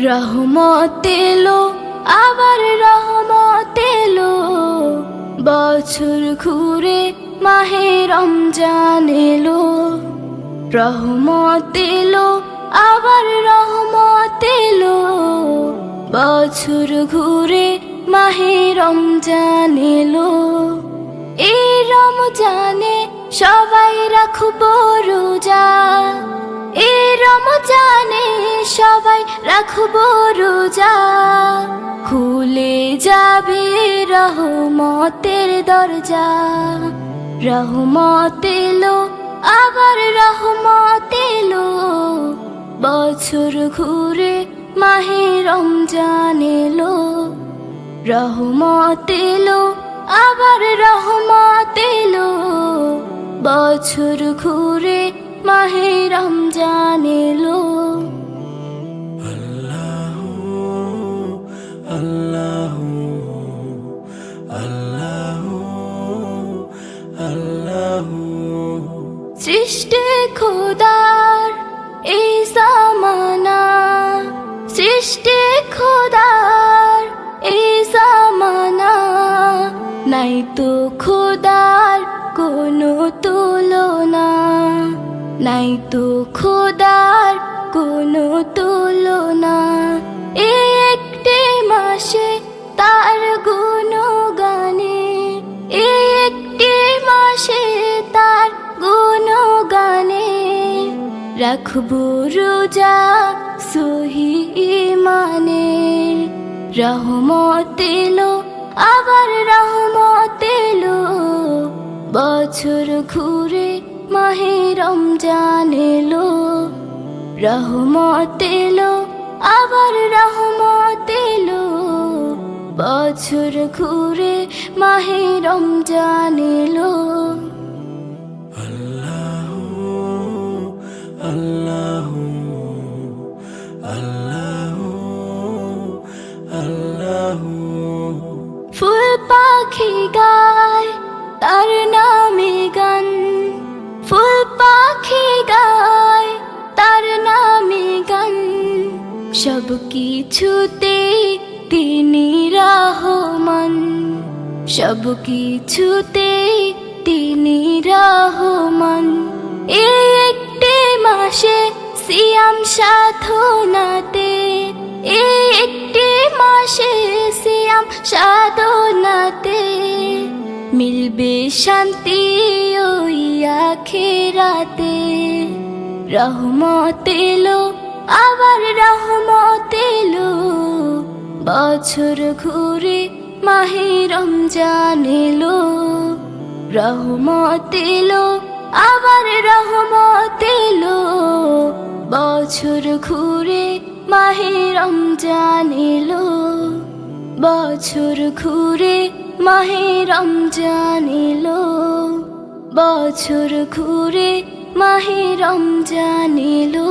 রহমত এলো আবার রহমত এলো, বছর ঘুরে মাহে রমজান এলো। রহমত এলো আবার রহমত এলো, বছর ঘুরে মাহে রমজান এলো। এই রমজানে সবাই রাখবো রোজা, এই রমজানে সবাই রাখবো রোজা। খুলে যাবে রহমতের দরজা। রহমত এলো আবার রহমত এলো, বছর ঘুরে মাহে রমজান এলো। রহমত এলো আবার রহমত এলো, বছর ঘুরে মাহে রমজান এলো। আল্লাহু আল্লাহু আল্লাহু আল্লাহু। সৃষ্টি খোদার এই জামানা, সৃষ্টি খোদার এই জামানা। নাই তো খোদার কোনো তুলনা, নাই তো খোদার কোনো তুলনা। এই একটি মাসে তার গুণগানে, এই একটি মাসে তার গুণগানে। রাখবো রোজা সহি ঈমানে। রহমত এলো আবার রহমত এলো, বছর ঘুরে মাহে রমজান এলো। রহমত এলো আবার রহমত এলো, বছর ঘুরে মাহে রমজান এলো। আল্লাহু আল্লাহু আল্লাহু আল্লাহু। ফুল পাখি গায় তার নামে গান, ফুল পাখি গায় তার নামে গান। সব কিছুতে তিনি রহমান, সব কিছুতে তিনি রহমান। এই একটি মাসে সিয়াম সাধনাতে, এই একটি মাসে সিয়াম সাধনাতে। মিলবে শান্তি ওই আখিরাতে। রহমত এলো আবার রহমত এলো, বছর ঘুরে মাহে রমজান এলো। রহমত এলো আবার রহমত এলো, বছর ঘুরে মাহে রমজান এলো। বছর ঘুরে মাহে রমজান এলো, বছর ঘুরে মাহে রমজান এলো।